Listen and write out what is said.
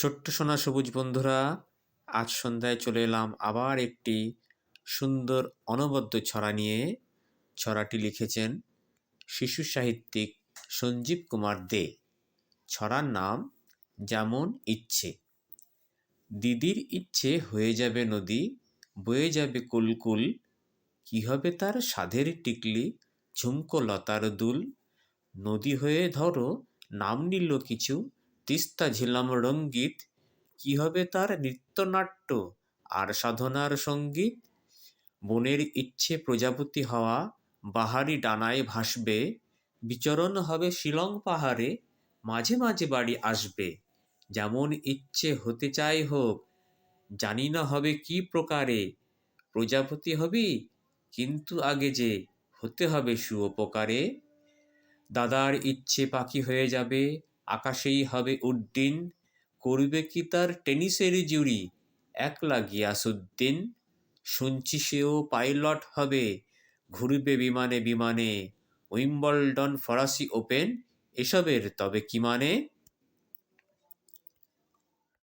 ছোট্ট সোনা সবুজ বন্ধুরা, আজ সন্ধ্যায় চলে এলাম আবার একটি সুন্দর অনবদ্য ছড়া নিয়ে। ছড়াটি লিখেছেন শিশু সাহিত্যিক সঞ্জীব কুমার দে। ছড়ার নাম যেমন ইচ্ছে। দিদির ইচ্ছে হয়ে যাবে নদী, বয়ে যাবে কুলকুল, কি হবে তার সাধের টিকলি, ঝুমকো লতার দুল। নদী হয়ে ধরো নাম নিল কিছু, তিস্তা ঝিলাম রঙ্গিত, কি হবে তার নৃত্যনাট্য আর সাধনার সঙ্গীত। বনের ইচ্ছে প্রজাপতি হওয়া, বাহারি ডানায় ভাসবে, বিচরণ হবে শিলং পাহাড়ে, মাঝে মাঝে বাড়ি আসবে। যেমন ইচ্ছে হতে চাই হোক, জানি না হবে কি প্রকারে, প্রজাপতি হবি কিন্তু আগে যে হতে হবে শুঁয়োপোকারে। দাদার ইচ্ছে পাখি হয়ে যাবে, আকাশেই হবে উড্ডিন, করবে কি তার টেনিসের জুড়ি, একলা গিয়াসুদ্দিন। শুনছি সেও পাইলট হবে, ঘুরবে বিমানে বিমানে, উইম্বলডন ফরাসি ওপেন, এসবের তবে কি মানে।